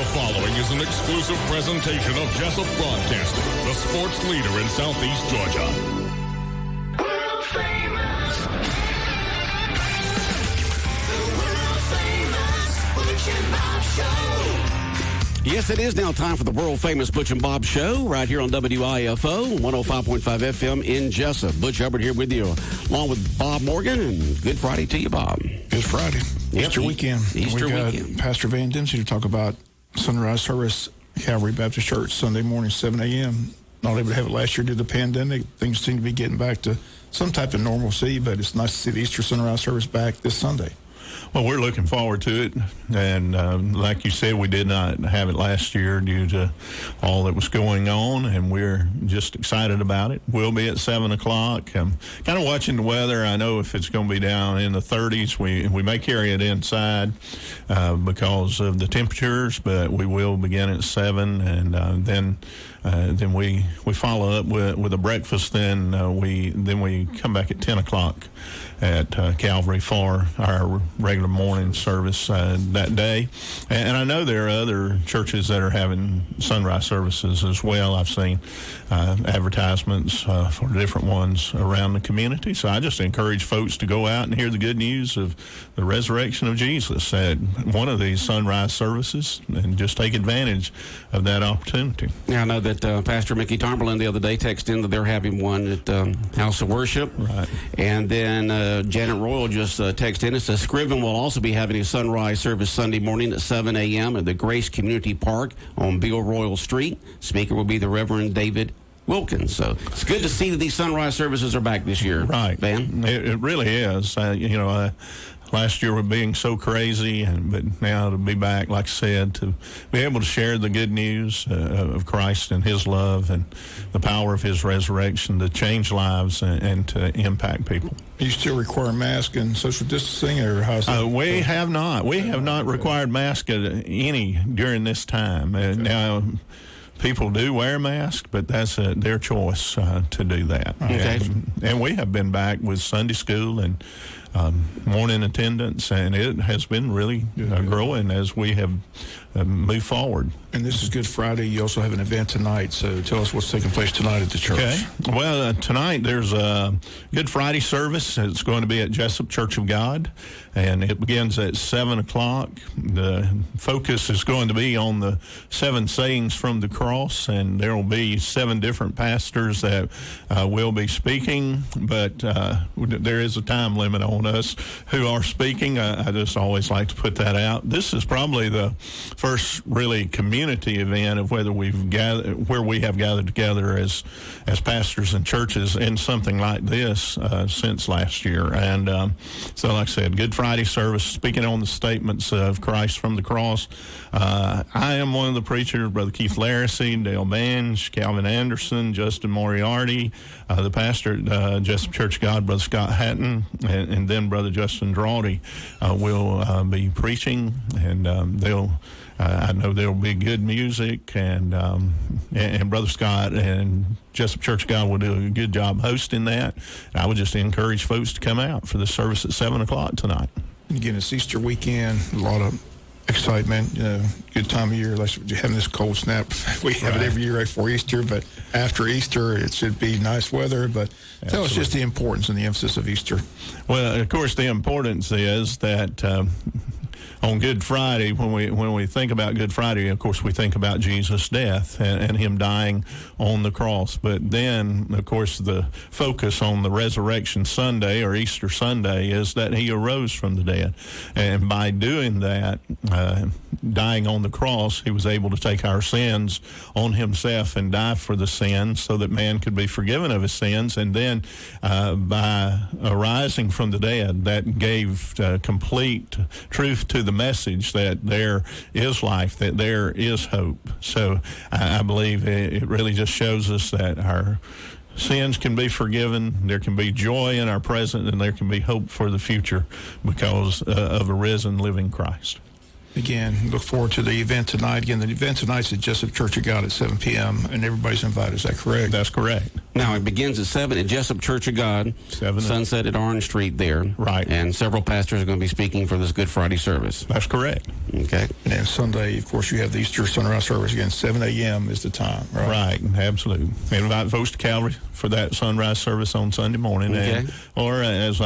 The following is an exclusive presentation of Jessup Broadcasting, the sports leader in Southeast Georgia. World famous. The world famous Butch and Bob Show. Yes, it is now time for the world-famous Butch and Bob Show right here on WIFO, 105.5 FM in Jessup. Butch Hubbard here with you, along with Bob Morgan, and good Friday to you, Bob. Good Friday. Yep. Easter weekend. Easter we got weekend. Pastor Vann Dempsey to talk about sunrise service, Calvary Baptist Church, Sunday morning, 7 a.m. Not able to have it last year due to the pandemic. Things seem to be getting back to some type of normalcy, but it's nice to see the Easter sunrise service back this Sunday. Well, we're looking forward to it, and like you said, we did not have it last year due to all that was going on, and we're just excited about it. We'll be at 7 o'clock. I'm kind of watching the weather. I know if it's going to be down in the 30s, we may carry it inside because of the temperatures, but we will begin at 7, and then we follow up with a breakfast. Then we come back at 10 o'clock at Calvary for our regular morning service that day. And I know there are other churches that are having sunrise services as well. I've seen advertisements for different ones around the community. So I just encourage folks to go out and hear the good news of the resurrection of Jesus at one of these sunrise services and just take advantage of that opportunity. Yeah, I know that Pastor Mickey Tomberlin the other day texted in that they're having one at House of Worship. Right. And then Janet Royal just texted in and says Scriven will also be having a sunrise service Sunday morning at 7 a.m. at the Grace Community Park on Bill Royal Street. Speaker will be the Reverend David Wilkins. So it's good to see that these sunrise services are back this year. Right. Van? It really is. Last year was being so crazy, but now to be back, like I said, to be able to share the good news of Christ and His love and the power of His resurrection to change lives and to impact people. You still require masks and social distancing, or how's that? We have not. We have not required masks any during this time. Now, people do wear masks, but that's their choice to do that. Okay. And we have been back with Sunday school and morning attendance, and it has been really growing as we have moved forward. And this is Good Friday. You also have an event tonight, so tell us what's taking place tonight at the church. Okay. Well, tonight there's a Good Friday service. It's going to be at Jessup Church of God, and it begins at 7 o'clock. The focus is going to be on the 7 sayings from the cross, and there will be 7 different pastors that will be speaking, but there is a time limit on us who are speaking. I just always like to put that out. This is probably the first really community event of where we have gathered together as pastors and churches in something like this since last year. And so, like I said, Good Friday service, speaking on the statements of Christ from the cross. I am one of the preachers, Brother Keith Larissy, Dale Bange, Calvin Anderson, Justin Moriarty, the pastor at Jessup Church of God, Brother Scott Hatton, and then Brother Justin Drawdy will be preaching, and I know there will be good music, and Brother Scott and Jessup Church of God will do a good job hosting that. And I would just encourage folks to come out for the service at 7 o'clock tonight. And again, it's Easter weekend, a lot of excitement, good time of year. Like having this cold snap, we have it every year right before Easter, but after Easter, it should be nice weather. But tell us just the importance and the emphasis of Easter. Well, of course, the importance is that on Good Friday, when we think about Good Friday, of course, we think about Jesus' death and Him dying on the cross. But then, of course, the focus on the Resurrection Sunday or Easter Sunday is that He arose from the dead. And by doing that, dying on the cross, He was able to take our sins on Himself and die for the sins so that man could be forgiven of his sins. And then by arising from the dead, that gave complete truth to the message that there is life, that there is hope. So I believe it really just shows us that our sins can be forgiven, there can be joy in our present, and there can be hope for the future because of a risen, living Christ. Again, look forward to the event tonight. Again, the event tonight's at Jessup Church of God at 7 p.m., and everybody's invited. Is that correct? That's correct. Now, it begins at 7 at Jessup Church of God, 7 Sunset at Orange Street there. Right. And several pastors are going to be speaking for this Good Friday service. That's correct. Okay. And then Sunday, of course, you have the Easter sunrise service again. 7 a.m. is the time, right? Right, absolutely. Invite folks to Calvary for that sunrise service on Sunday morning. Okay. Or as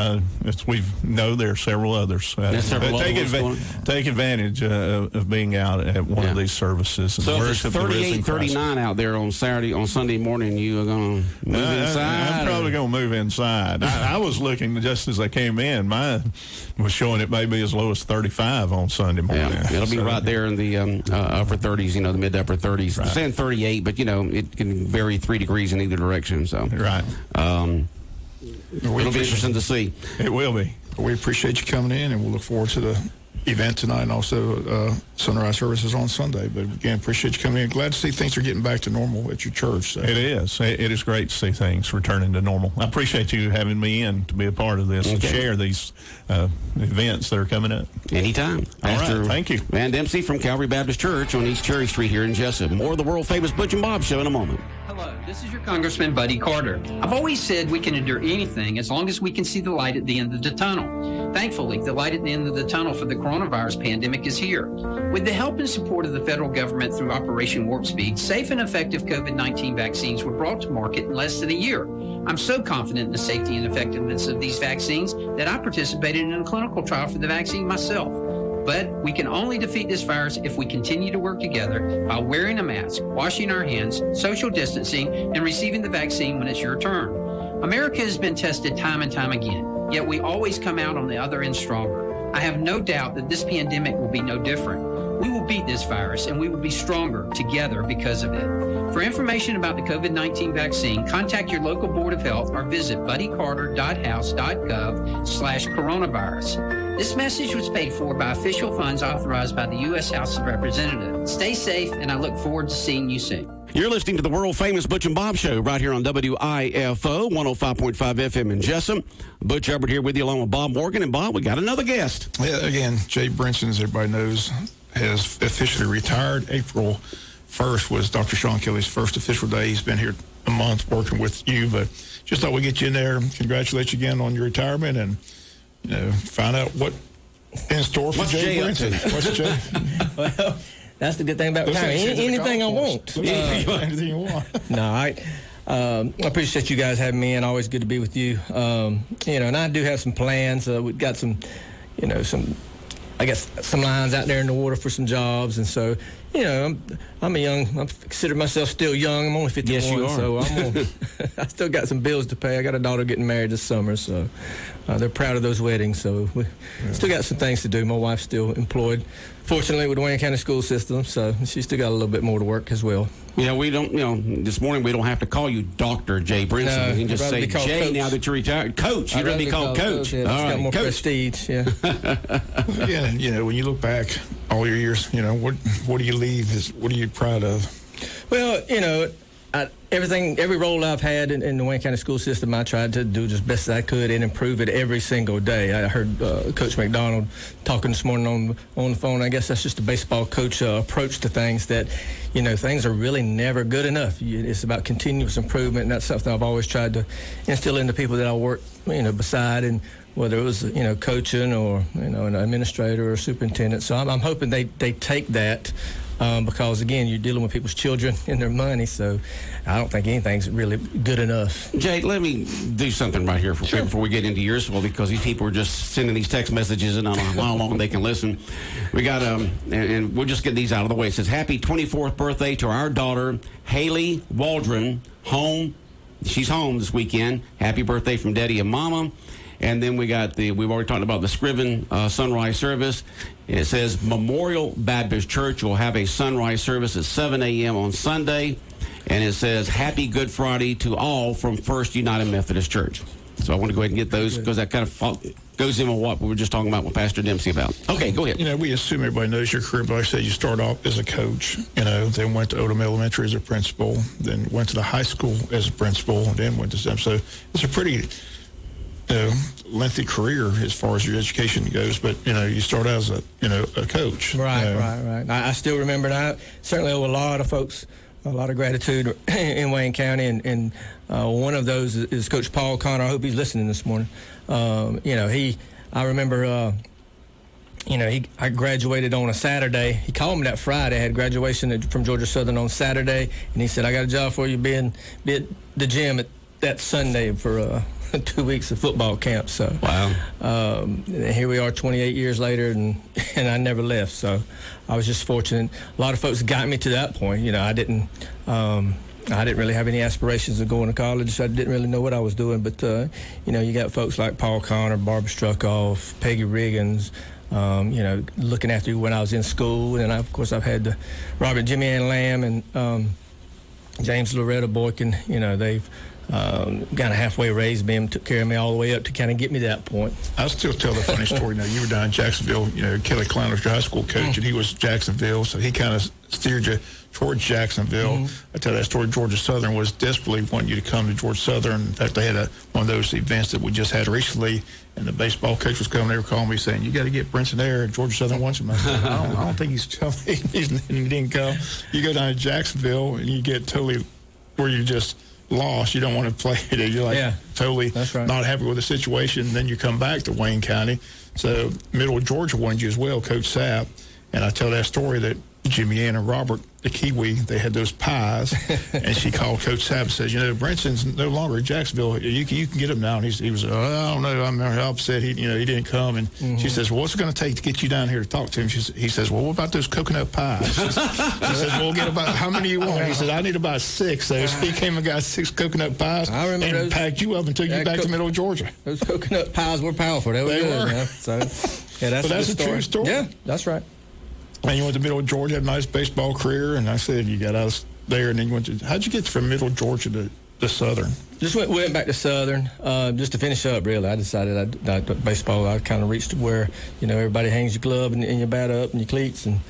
we know, there are several others. There's several take advantage of being out at one of these services. And So if it's worship the risen 38, Christ. 39 out there on Sunday morning, you are going to move inside? I'm probably going to move inside. I was looking just as I came in. Mine was showing it may be as low as 35 on Sunday morning. Yeah, it'll be right there in the upper 30s, the mid to upper 30s. Right. They're saying 38, but, it can vary 3 degrees in either direction. So Right. It'll be interesting to see. It will be. We appreciate you coming in, and we'll look forward to the event tonight and also sunrise services on Sunday. But again, appreciate you coming in. Glad to see things are getting back to normal at your church. So. It is. It is great to see things returning to normal. I appreciate you having me in to be a part of this and share these events that are coming up. Anytime. All Pastor right. Thank you. Vann Dempsey from Calvary Baptist Church on East Cherry Street here in Jessup. More of the world-famous Butch and Bob Show in a moment. Hello, this is your Congressman Buddy Carter. I've always said we can endure anything as long as we can see the light at the end of the tunnel. Thankfully, the light at the end of the tunnel for the coronavirus pandemic is here. With the help and support of the federal government through Operation Warp Speed, safe and effective COVID-19 vaccines were brought to market in less than a year. I'm so confident in the safety and effectiveness of these vaccines that I participated in a clinical trial for the vaccine myself. But we can only defeat this virus if we continue to work together by wearing a mask, washing our hands, social distancing, and receiving the vaccine when it's your turn. America has been tested time and time again, yet we always come out on the other end stronger. I have no doubt that this pandemic will be no different. We will beat this virus, and we will be stronger together because of it. For information about the COVID-19 vaccine, contact your local Board of Health or visit buddycarter.house.gov/coronavirus. This message was paid for by official funds authorized by the U.S. House of Representatives. Stay safe, and I look forward to seeing you soon. You're listening to the world-famous Butch and Bob Show right here on WIFO 105.5 FM in Jessup. Butch Hubbard here with you along with Bob Morgan. And Bob, we got another guest. Yeah, again, Jay Brinson, as everybody knows, has officially retired. April 1st was Dr. Sean Kelly's first official day. He's been here a month working with you, but just thought we'd get you in there. Congratulate you again on your retirement and find out what in store for Jay Brinson. What's Jay? Well, that's the good thing about retirement. Anything I want. Anything you want. No, I appreciate you guys having me in. Always good to be with you. And I do have some plans. We've got some lines out there in the water for some jobs, and so I consider myself still young. I'm only 51, yes, you are. so I still got some bills to pay. I got a daughter getting married this summer, so they're proud of those weddings. So we still got some things to do. My wife's still employed, fortunately, with the Wayne County School System, so she's still got a little bit more to work as well. Yeah, we don't, this morning we don't have to call you Dr. Jay Brinson. No, we can just say Jay Coach. Now that you're retired. Coach. You'd rather be called Coach. Yeah, All it's right, got more Coach. prestige, yeah. Yeah, when you look back all your years, what do you leave? What are you proud of? Well, every role I've had in the Wayne County School System, I tried to do just best as I could and improve it every single day. I heard Coach McDonald talking this morning on the phone. I guess that's just a baseball coach approach to things that, things are really never good enough. It's about continuous improvement, and that's something I've always tried to instill into people that I work, beside, and whether it was, coaching or, an administrator or superintendent. So I'm hoping they take that. Because, again, you're dealing with people's children and their money, so I don't think anything's really good enough. Jay, let me do something right here before we get into yours, because these people are just sending these text messages, and I don't know how long they can listen. We got, and we'll just get these out of the way. It says, happy 24th birthday to our daughter, Haley Waldron, home. She's home this weekend. Happy birthday from Daddy and Mama. And then we've already talked about the Scriven sunrise service. It says Memorial Baptist Church will have a sunrise service at 7 a.m. on Sunday. And it says Happy Good Friday to all from First United Methodist Church. So I want to go ahead and get those because that kind of goes in with what we were just talking about with Pastor Dempsey about. Okay, go ahead. We assume everybody knows your career, but like I said, you start off as a coach, then went to Odom Elementary as a principal, then went to the high school as a principal, and then went to STEM. So it's a pretty lengthy career as far as your education goes, but you start out as a coach. Right. I still remember, and I certainly owe a lot of folks a lot of gratitude in Wayne County, and one of those is Coach Paul Connor. I hope he's listening this morning. I remember, I graduated on a Saturday. He called me that Friday. I had graduation from Georgia Southern on Saturday, and he said, "I got a job for you. Be at the gym that Sunday for 2 weeks of football camp." So Wow. Here we are 28 years later, and I never left. So I was just fortunate. A lot of folks got me to that point. I didn't really have any aspirations of going to college. I didn't really know what I was doing. But, you got folks like Paul Connor, Barbara Struckoff, Peggy Riggins, looking after you when I was in school. And, of course, I've had Robert Jimmy Ann Lamb and James Loretta Boykin. They've kind of halfway raised me and took care of me all the way up to kind of get me to that point. I still tell the funny story. You were down in Jacksonville. Kelly Klein was your high school coach, and he was Jacksonville, so he kind of steered you towards Jacksonville. I tell that story. Georgia Southern was desperately wanting you to come to Georgia Southern. In fact, they had one of those events that we just had recently, and the baseball coach was coming. They were calling me saying, "You got to get Brinson there. Georgia Southern wants him." I said, I don't think he's coming. He didn't come. You go down to Jacksonville, and you get totally where you just lost. You don't want to play it. You're like totally not happy with the situation. Then you come back to Wayne County. So Middle Georgia wanted you as well, Coach Sapp. And I tell that story that Jimmy Ann and Robert, the Kiwi, they had those pies. And she called Coach Sapp and says, Brinson's no longer in Jacksonville. You can get him now. And he was, I don't know. I'm upset. He didn't come. And she says, well, what's it going to take to get you down here to talk to him? He says, well, what about those coconut pies? She says, well, get about, how many you want? He said, I need about 6. So he came and got 6 coconut pies and packed you up and took you back to Middle Georgia. Those coconut pies were powerful. They were. Man. So, that's a true story. Yeah, that's right. And you went to Middle Georgia, had a nice baseball career, and I said you got out there, and then you went to. How'd you get from Middle Georgia to Southern? Just went back to Southern just to finish up. Really, I decided baseball. I kind of reached to where everybody hangs your glove and your bat up and your cleats and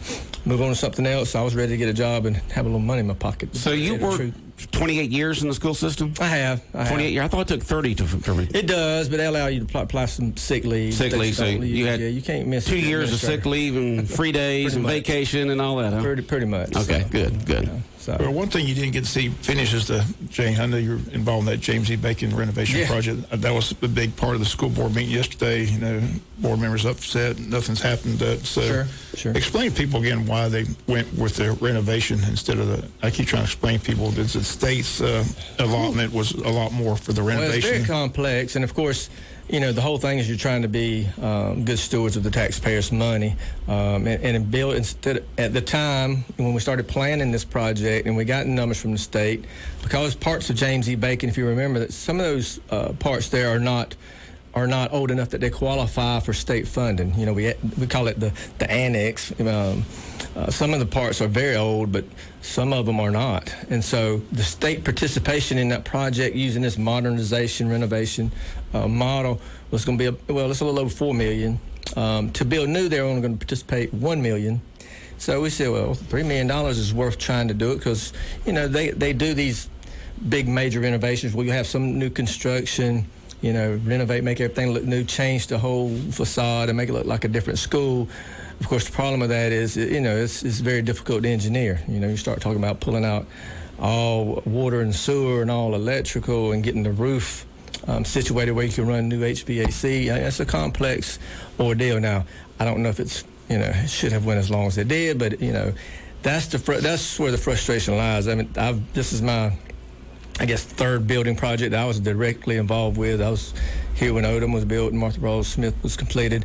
move on to something else. So I was ready to get a job and have a little money in my pocket. So you worked 28 years in the school system? I have. 28 years. I thought it took 30 to reach. It does, but they allow you to apply some sick leave. Sick leave. So you had you can't miss 2 years of sick leave and free days and vacation and all that, huh? Pretty much. Okay, so, good. Well, one thing you didn't get to see finish is Jane. I know you're involved in that James E. Bacon renovation project. That was a big part of the school board meeting yesterday. Board members upset. Nothing's happened. Sure. Explain to people again why they went with the renovation instead of I keep trying to explain to people that the state's allotment was a lot more for the renovation. Well, it's very complex, and of course, the whole thing is you're trying to be good stewards of the taxpayers' money, and build at the time when we started planning this project and we got numbers from the state, because parts of James E. Bacon, if you remember, that some of those parts there are not old enough that they qualify for state funding. We call it the annex. Some of the parts are very old, but some of them are not. And so the state participation in that project using this modernization renovation model was going to be it's a little over $4 million. To build new, they're only going to participate $1 million. So we said, well, $3 million is worth trying to do it because they do these big major renovations where you have some new construction. Renovate, make everything look new, change the whole facade and make it look like a different school. Of course, the problem with that is, it's very difficult to engineer. You start talking about pulling out all water and sewer and all electrical and getting the roof situated where you can run new HVAC. It's a complex ordeal. Now, I don't know if it should have went as long as it did, but, that's where the frustration lies. I mean, this is my third building project I was directly involved with. I was here when Odom was built and Martha Rawls Smith was completed.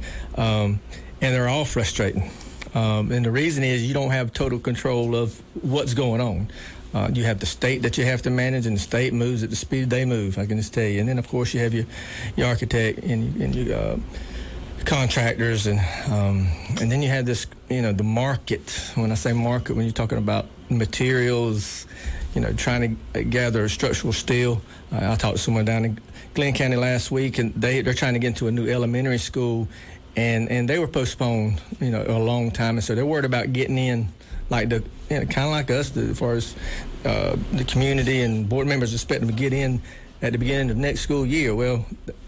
And they're all frustrating. And the reason is you don't have total control of what's going on. You have the state that you have to manage, and the state moves at the speed they move, I can just tell you. And then, of course, you have your architect and your contractors. And then you have this, the market. When I say market, when you're talking about materials, trying to gather structural steel. I talked to someone down in Glenn County last week, and they're trying to get into a new elementary school, and they were postponed, a long time, and so they're worried about getting in, like kind of like us, as far as the community and board members expect them to get in at the beginning of next school year. Well,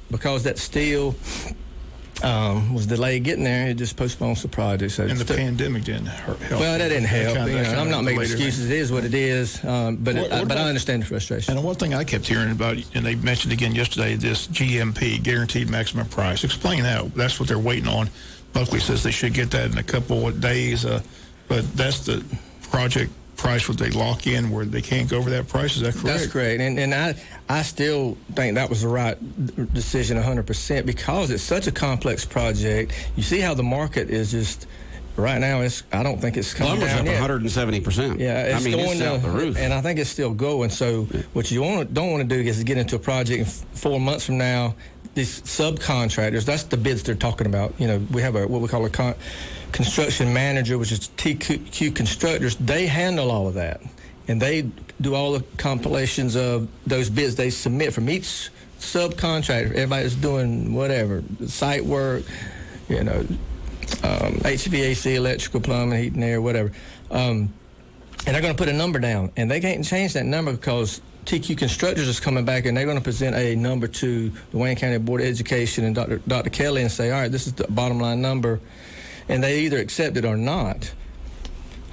because that steel was delayed getting there. It just postpones the project. So And the pandemic didn't help. well, that didn't help. And I'm not making delayed excuses. It is what it is. But I understand the frustration. And one thing I kept hearing about, and they mentioned again yesterday, this GMP, guaranteed maximum price. Explain that. That's what they're waiting on. Buckley says they should get that in a couple of days, but that's the project price what they lock in where they can't go over that price. Is that correct? That's correct. And I still think that was the right decision 100% because it's such a complex project. You see how the market is just right now. I don't think it's coming Lumber's down up yet. 170%. Yeah, it's it's out the roof. and I think it's still going. So what you don't want to do is get into a project and 4 months from now, these subcontractors, that's the bids they're talking about. We have what we call a construction manager, which is TQ Constructors. They handle all of that, and they do all the compilations of those bids they submit from each subcontractor. Everybody's doing whatever, site work, HVAC, electrical, plumbing, heating, air, whatever. And they're going to put a number down, and they can't change that number because TQ Constructors is coming back, and they're going to present a number to the Wayne County Board of Education and Dr. Kelly and say, all right, this is the bottom line number, and they either accept it or not.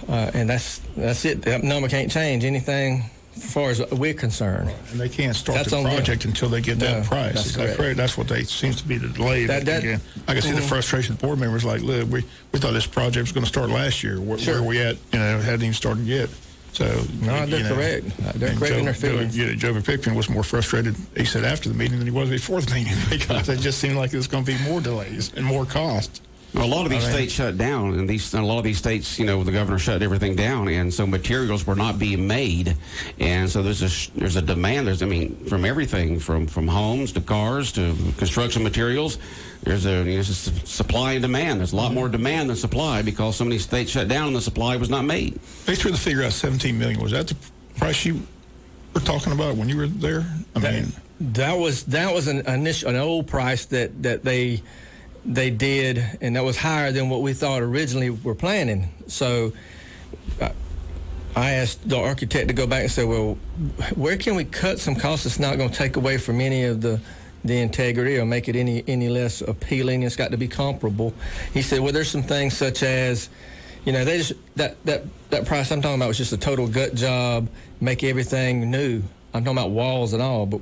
And that's it. That number can't change anything as far as we're concerned. And they can't start the project until they get that price. That's Is that correct? That's what they seems to be the delay. Again, I can see the frustration of the board members. Like, look, we thought this project was going to start last year. Where are we at? Hadn't even started yet. So no, they're correct. They're correct in their feelings. Joe Pickton was more frustrated, he said, after the meeting than he was before the meeting because it just seemed like there was going to be more delays and more cost. Well, a lot of these states shut down, and a lot of these states, the governor shut everything down, and so materials were not being made, and so there's a demand. From everything, from homes to cars to construction materials. There's a supply and demand. There's a lot more demand than supply because so many states shut down and the supply was not made. They threw the figure out $17 million. Was that the price you were talking about when you were there? That was an old price that they did, and that was higher than what we thought originally were planning. So I asked the architect to go back and say, well, where can we cut some costs that's not going to take away from any of the integrity or make it any less appealing? It's got to be comparable. He said, well, there's some things such as, they just that price I'm talking about was just a total gut job, make everything new. I'm talking about walls and all, but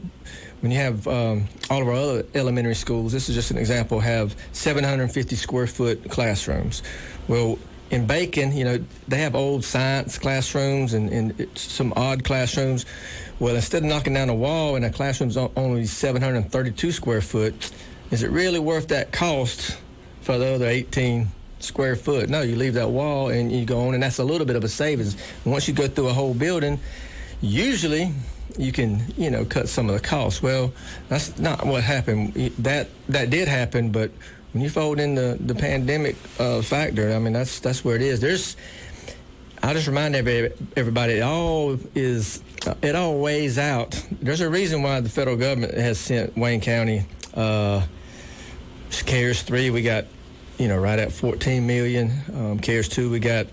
when you have all of our other elementary schools, this is just an example, have 750 square foot classrooms. Well, in Bacon, they have old science classrooms and some odd classrooms. Well, instead of knocking down a wall and a classroom's only 732 square foot, is it really worth that cost for the other 18 square foot? No, you leave that wall and you go on, and that's a little bit of a savings. And once you go through a whole building, usually you can, cut some of the costs. Well, that's not what happened. That did happen, but when you fold in the pandemic factor, that's where it is. I'll just remind everybody, it all weighs out. There's a reason why the federal government has sent Wayne County CARES 3. We got, right at $14 million. CARES 2, we got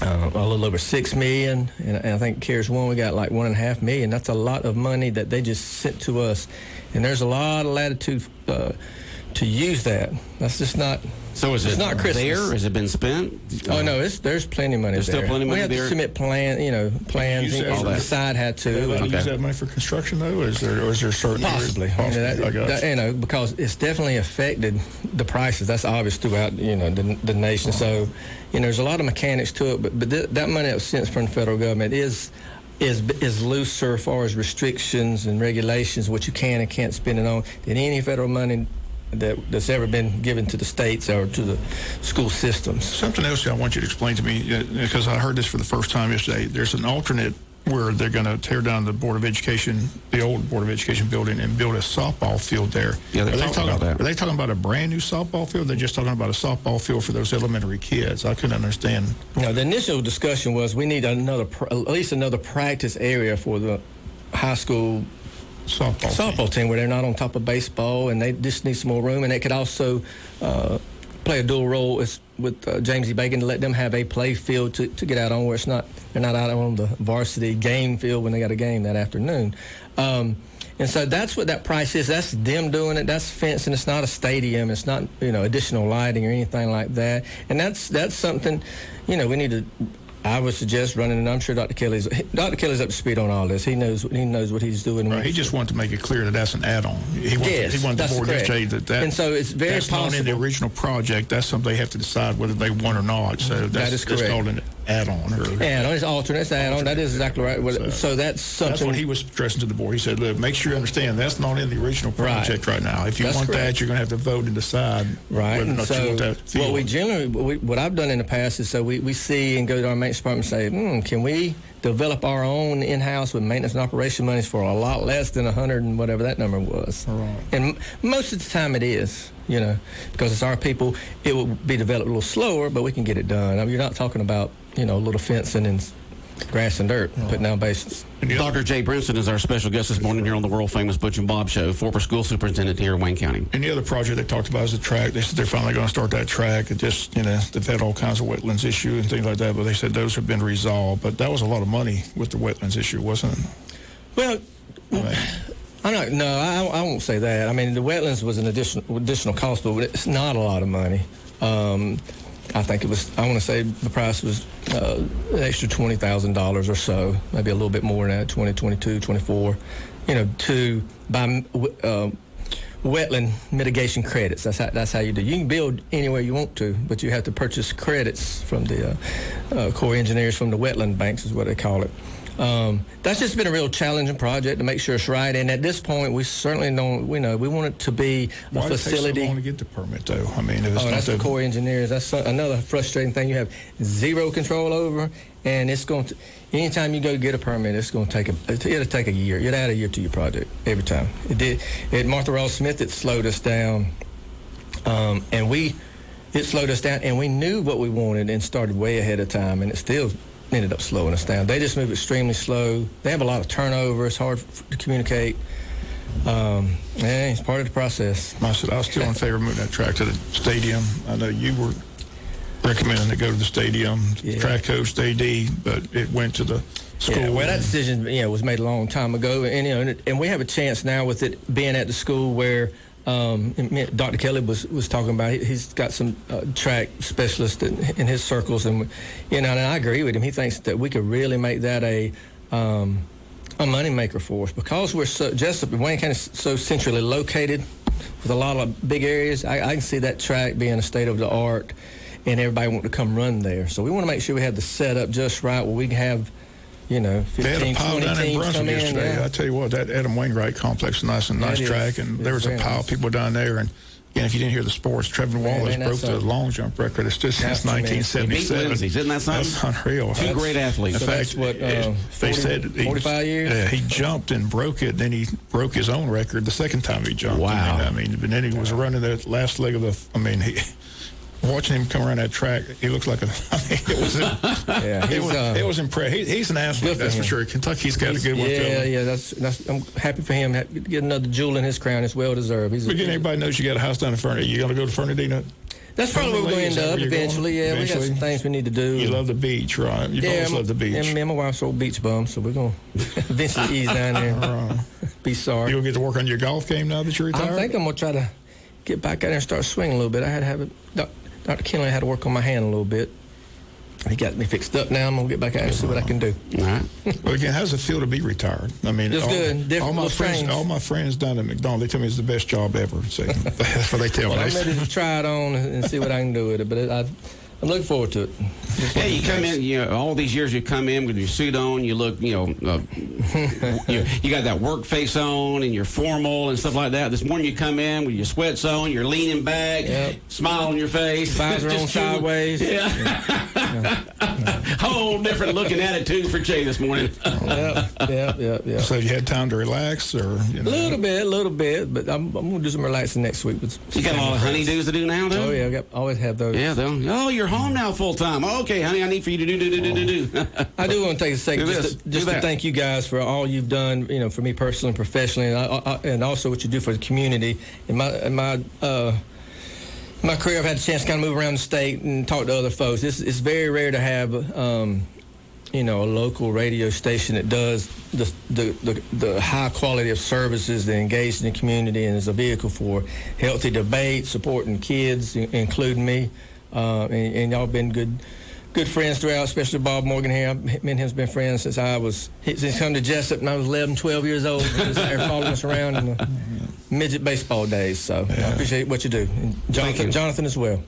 a little over $6 million, and I think CARES 1 we got like $1.5 million. That's a lot of money that they just sent to us, and there's a lot of latitude to use that. That's just not. So is it not Christmas. there? Has it been spent? Oh no, there's plenty of money there. There's still plenty of money there. We have to submit plans. The side had to. Do they use that money for construction though? Or is there certain possibly? Because it's definitely affected the prices. That's obvious throughout the nation. So there's a lot of mechanics to it. But that money that was sent from the federal government is looser as far as restrictions and regulations, what you can and can't spend it on, than any federal money that's ever been given to the states or to the school systems. Something else I want you to explain to me, because I heard this for the first time yesterday. There's an alternate where they're going to tear down the Board of Education, the old Board of Education building, and build a softball field there. Yeah, they're talking about that. Are they talking about a brand new softball field? They're just talking about a softball field for those elementary kids. I couldn't understand. No, the initial discussion was we need at least another practice area for the high school softball team where they're not on top of baseball, and they just need some more room. And they could also play a dual role with James E. Bacon to let them have a play field to get out on, where they're not out on the varsity game field when they got a game that afternoon. And so that's what that price is. That's them doing it. That's fencing. It's not a stadium. It's not, additional lighting or anything like that. And that's something, we need to, I would suggest running, and I'm sure Dr. Kelly's up to speed on all this. He knows what he's doing. Right. He just wanted to make it clear that that's an add-on. He wanted the board to say that and so it's very that's possible. not in the original project. That's something they have to decide whether they want or not. So that is correct. That's called an add-on. Add-on is alternate. It's add-on. That is exactly right. So that's something. That's what he was stressing to the board. He said, look, make sure you understand that's not in the original project right now. If you want that, you're going to have to vote and decide whether or not you want that field. What I've done in the past is we see and go to our maintenance department and say, can we develop our own in-house with maintenance and operation monies for a lot less than 100 and whatever that number was. Right. And most of the time it is, because it's our people. It will be developed a little slower, but we can get it done. I mean, you're not talking about, a little fencing and grass and dirt, putting down bases. Dr. Jay Brinson is our special guest this morning here on the world-famous Butch and Bob Show, former school superintendent here in Wayne County. And the other project they talked about is the track. They said they're finally going to start that track. It just, they've had all kinds of wetlands issue and things like that, but they said those have been resolved. But that was a lot of money with the wetlands issue, wasn't it? Well, I won't say that. I mean, the wetlands was an additional cost, but it's not a lot of money. I think it was, I want to say the price was an extra $20,000 or so, maybe a little bit more than that, 20, 22, 24, to buy wetland mitigation credits. That's how you do. You can build anywhere you want to, but you have to purchase credits from the Corps engineers from the wetland banks is what they call it. That's just been a real challenging project to make sure it's right. And at this point, we certainly don't. We want it to be a facility. Why does it take so long to get the permit, though? I mean, if it's that's the Corps engineers. That's another frustrating thing. You have zero control over, and it's going to. Anytime you go get a permit, it's going to take it'll take a year. You'd add a year to your project every time. It did. At Martha Ross Smith, it slowed us down, it slowed us down, and we knew what we wanted and started way ahead of time, and it still ended up slowing us down. They just move extremely slow. They have a lot of turnover. It's hard to communicate. It's part of the process. I said I was still in favor of moving that track to the stadium. I know you were recommending to go to the stadium. The track coach, AD, but it went to the school. Yeah, well, that decision, was made a long time ago, and we have a chance now with it being at the school where Dr. Kelly was talking about. He's got some track specialists in his circles, and and I agree with him. He thinks that we could really make that a money maker for us because we're Jessup and Wayne County is so centrally located with a lot of big areas. I can see that track being a state of the art, and everybody want to come run there. So we want to make sure we have the setup just right where we can have 15, 20 teams come in. Yesterday. I tell you what, that Adam Wainwright complex is nice track, and there was a pile of people down there. And again, if you didn't hear the sports, Trevor Wallace broke the long jump record. It's just since 1977. Isn't that something? That's unreal. Two great athletes. In fact, they said 45 years. He jumped and broke it. Then he broke his own record the second time he jumped. Wow. But then he was running the last leg of the. Watching him come around that track, he looks like it was impressive. He's an athlete, that's for sure. Kentucky's got a good one. That's. I'm happy for him. Get another jewel in his crown. It's well deserved. Everybody knows you got a house down in Fernandina. You got to go to Fernandina. That's probably where we're going to end up eventually. Yeah, we got some things we need to do. You love the beach, right? You've always loved the beach. And me and my wife's old beach bum, so we're going to eventually ease down there. Be sorry. You'll get to work on your golf game now that you're retired? I think I'm going to try to get back out there and start swinging a little bit. I had to have it. Dr. Kinley had to work on my hand a little bit. He got me fixed up now. I'm going to get back out and see what I can do. All right. Well, again, how does it feel to be retired? I mean, it's good. Different all my friends down at McDonald's, they tell me it's the best job ever. So that's what they tell me. I'm ready to try it on and see what I can do with it. But I'm looking forward to it. Yeah, you come in, all these years you come in with your suit on, you look, you got that work face on and you're formal and stuff like that. This morning you come in with your sweats on, you're leaning back, smile on your face. Visor on sideways. Yeah. Whole different looking attitude for Jay this morning. Yeah. So you had time to relax or? A little bit, but I'm going to do some relaxing next week. You got a lot of honeydews to do now, though? Oh, yeah, always have those. Yeah, though. Oh, you're home now full time. Okay, honey, I need for you to do. I do want to take a second just to thank you guys for all you've done, for me personally and professionally, and also what you do for the community. In my career, I've had a chance to kind of move around the state and talk to other folks. It's very rare to have a local radio station that does the high quality of services that engage in the community and is a vehicle for healthy debate, supporting kids, including me. And y'all been good friends throughout, especially Bob Morgan here. Me and him's been friends since he's come to Jessup and I was 11, 12 years old. He was there following us around in the midget baseball days. So I appreciate what you do. And Jonathan as well.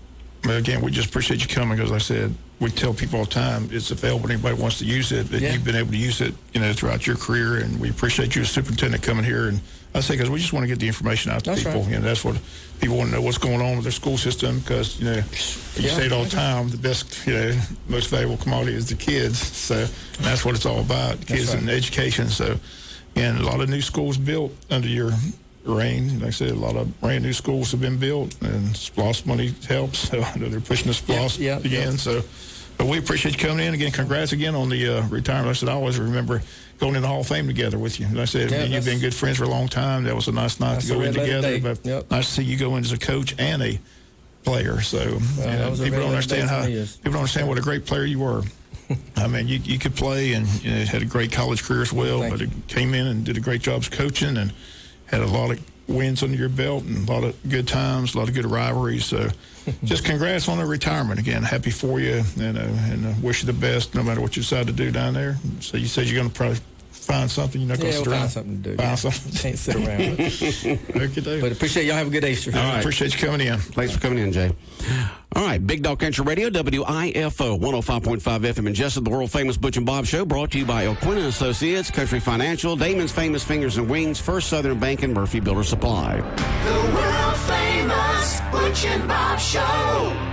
But again, we just appreciate you coming because, like I said, we tell people all the time it's available. Anybody wants to use it, but you've been able to use it, throughout your career, and we appreciate you as superintendent coming here. And I say because we just want to get the information out to people. Right. That's what people want to know, what's going on with their school system. Because you say it all the time, the best, most valuable commodity is the kids. So that's what it's all about, kids and education. So, and a lot of new schools built under your reign. Like I said, a lot of brand new schools have been built, and SPLOST money helps. So I know they're pushing the SPLOST again. So, but we appreciate you coming in again. Congrats again on the retirement. Like I said, I always remember going in the Hall of Fame together with you. Like I said, you've been good friends for a long time. That was a nice night to go in together. But nice to see you go in as a coach and a player. So people don't understand what a great player you were. I mean, you could play and had a great college career as well. But it came in and did a great job as coaching and had a lot of wins under your belt and a lot of good times, a lot of good rivalries. So just congrats on the retirement again. Happy for you, and wish you the best no matter what you decide to do down there. So you said you're going to probably find something. You're not going to sit around. Find something to do. Find something. Can't sit around. But appreciate y'all. Have a good Easter. All right. Appreciate you coming in. Thanks for coming in, Jay. All right, Big Dog Country Radio, WIFO, 105.5 FM in Jessup, the world-famous Butch and Bob Show, brought to you by O'Quinn & Associates, Country Financial, Damon's Famous Fingers and Wings, First Southern Bank, and Murphy Builder Supply. The world famous Butch and Bob Show.